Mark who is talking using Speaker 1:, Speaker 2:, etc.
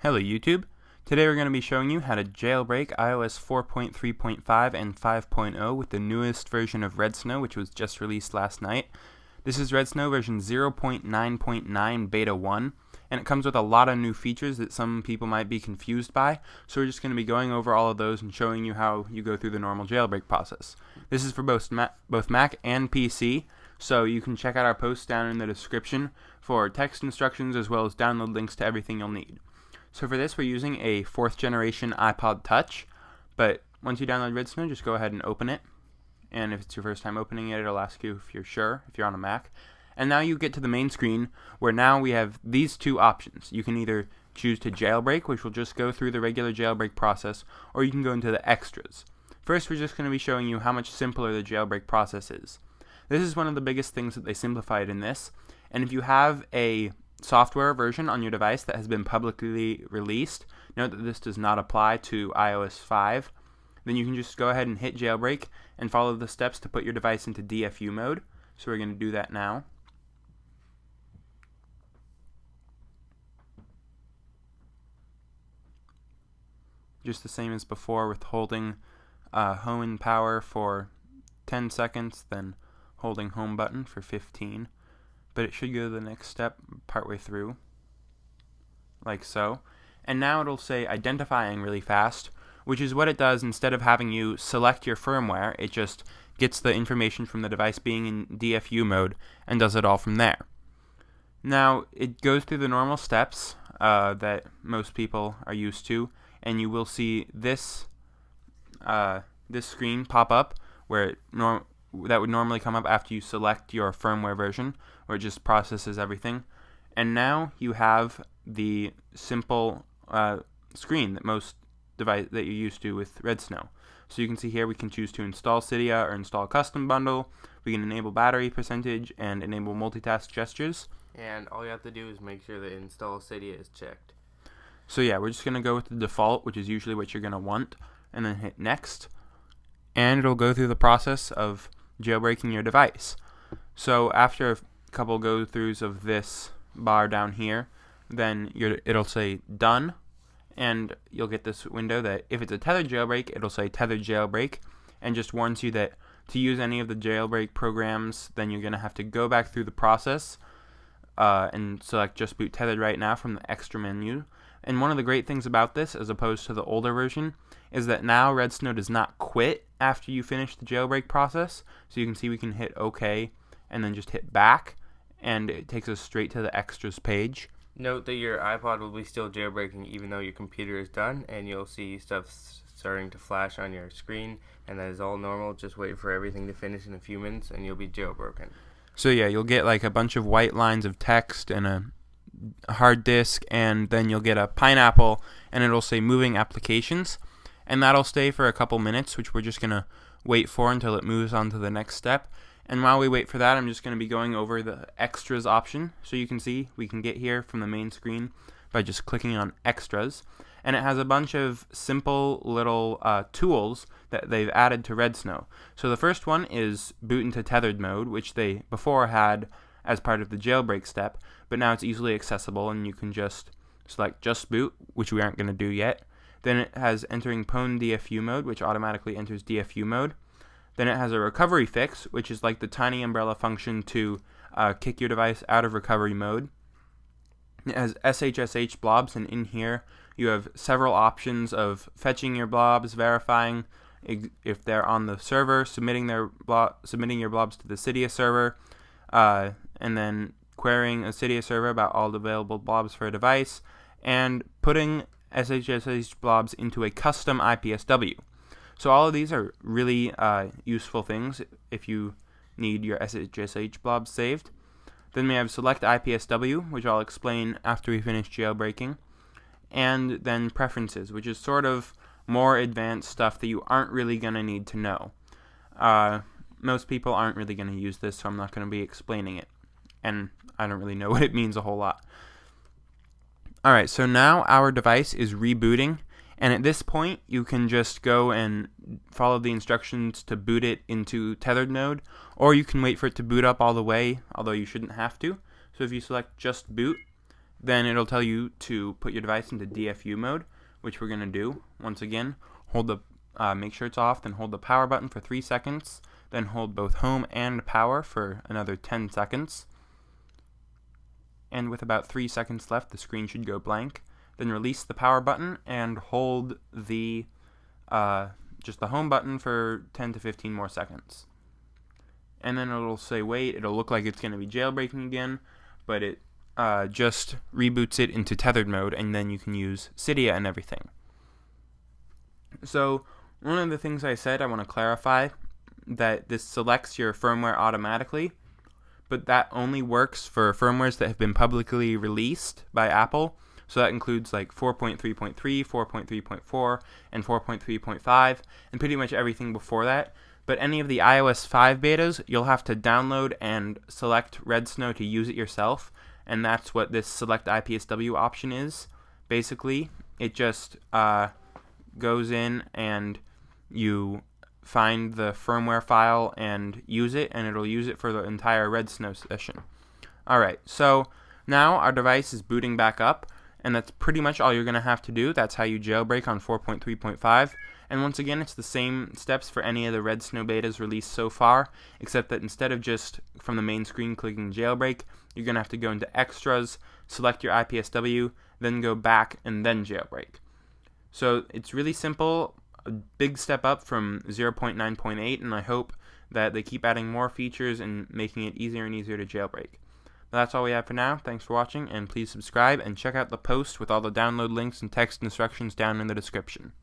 Speaker 1: Hello YouTube. Today we're going to be showing you how to jailbreak iOS 4.3.5 and 5.0 with the newest version of Redsn0w, which was just released last night. This is Redsn0w version 0.9.9 beta 1, and it comes with a lot of new features that some people might be confused by, so we're just going to be going over all of those and showing you how you go through the normal jailbreak process. This is for both Mac and PC, so you can check out our posts down in the description for text instructions as well as download links to everything you'll need. So for this, we're using a 4th generation iPod Touch, but once you download Redsn0w, just go ahead and open it. And if it's your first time opening it, it'll ask you if you're sure, if you're on a Mac. And now you get to the main screen, where now we have these two options. You can either choose to jailbreak, which will just go through the regular jailbreak process, or you can go into the extras. First, we're just going to be showing you how much simpler the jailbreak process is. This is one of the biggest things that they simplified in this, and if you have a software version on your device that has been publicly released, note that this does not apply to iOS 5, then you can just go ahead and hit jailbreak and follow the steps to put your device into DFU mode. So we're going to do that now. Just the same as before, with holding home and power for 10 seconds, then holding home button for 15. But it should go to the next step partway through, like so. And now it'll say identifying really fast, which is what it does. Instead of having you select your firmware, it just gets the information from the device being in DFU mode and does it all from there. Now, it goes through the normal steps that most people are used to, and you will see this this screen pop up where that would normally come up after you select your firmware version, where it just processes everything. And now you have the simple screen that most device that you're used to with Redsn0w. So you can see here we can choose to install Cydia or install custom bundle. We can enable battery percentage and enable multitask gestures.
Speaker 2: And all you have to do is make sure that install Cydia is checked.
Speaker 1: So yeah, we're just going to go with the default, which is usually what you're going to want, and then hit next. And it'll go through the process of jailbreaking your device. So after a couple go-throughs of this bar down here, then it'll say done, and you'll get this window that if it's a tethered jailbreak, it'll say tethered jailbreak, and just warns you that to use any of the jailbreak programs, then you're going to have to go back through the process and select just boot tethered right now from the extra menu. And one of the great things about this, as opposed to the older version, is that now Redsn0w does not quit after you finish the jailbreak process. So you can see we can hit OK and then just hit back, and it takes us straight to the extras page.
Speaker 2: Note that your iPod will be still jailbreaking even though your computer is done, and you'll see stuff starting to flash on your screen, and that is all normal. Just wait for everything to finish in a few minutes and you'll be jailbroken.
Speaker 1: So yeah, you'll get like a bunch of white lines of text and a hard disk, and then you'll get a pineapple and it'll say moving applications, and that'll stay for a couple minutes, which we're just going to wait for until it moves on to the next step. And while we wait for that, I'm just going to be going over the extras option. So you can see we can get here from the main screen by just clicking on extras, and it has a bunch of simple little tools that they've added to Redsn0w. So the first one is boot into tethered mode, which they before had as part of the jailbreak step, but now it's easily accessible and you can just select just boot, which we aren't going to do yet. Then it has entering pwn DFU mode, which automatically enters DFU mode. Then it has a recovery fix, which is like the tiny umbrella function to kick your device out of recovery mode. It has SHSH blobs, and in here you have several options of fetching your blobs, verifying if they're on the server, submitting your blobs to the Cydia server, and then querying a Cydia server about all the available blobs for a device, and putting SHSH blobs into a custom IPSW. So all of these are really useful things if you need your SHSH blobs saved. Then we have select IPSW, which I'll explain after we finish jailbreaking, and then preferences, which is sort of more advanced stuff that you aren't really going to need to know. Most people aren't really going to use this, so I'm not going to be explaining it, and I don't really know what it means a whole lot. Alright, so now our device is rebooting, and at this point you can just go and follow the instructions to boot it into tethered mode, or you can wait for it to boot up all the way, although you shouldn't have to. So if you select just boot, then it'll tell you to put your device into DFU mode, which we're going to do. Once again, make sure it's off, then hold the power button for 3 seconds, then hold both home and power for another 10 seconds. And with about 3 seconds left, the screen should go blank. Then release the power button and hold the just the home button for 10 to 15 more seconds. And then it'll say wait. It'll look like it's going to be jailbreaking again, but it just reboots it into tethered mode, and then you can use Cydia and everything. So one of the things I said, I want to clarify that this selects your firmware automatically, but that only works for firmwares that have been publicly released by Apple. So that includes like 4.3.3, 4.3.4, and 4.3.5, and pretty much everything before that. But any of the iOS 5 betas, you'll have to download and select Redsn0w to use it yourself, and that's what this select IPSW option is. Basically, it just goes in and you find the firmware file and use it, and it'll use it for the entire Redsn0w session. Alright, so now our device is booting back up, and that's pretty much all you're going to have to do. That's how you jailbreak on 4.3.5. And once again, it's the same steps for any of the Redsn0w betas released so far, except that instead of just from the main screen clicking jailbreak, you're going to have to go into extras, select your IPSW, then go back, and then jailbreak. So it's really simple, a big step up from 0.9.8, and I hope that they keep adding more features and making it easier and easier to jailbreak. That's all we have for now. Thanks for watching, and please subscribe and check out the post with all the download links and text instructions down in the description.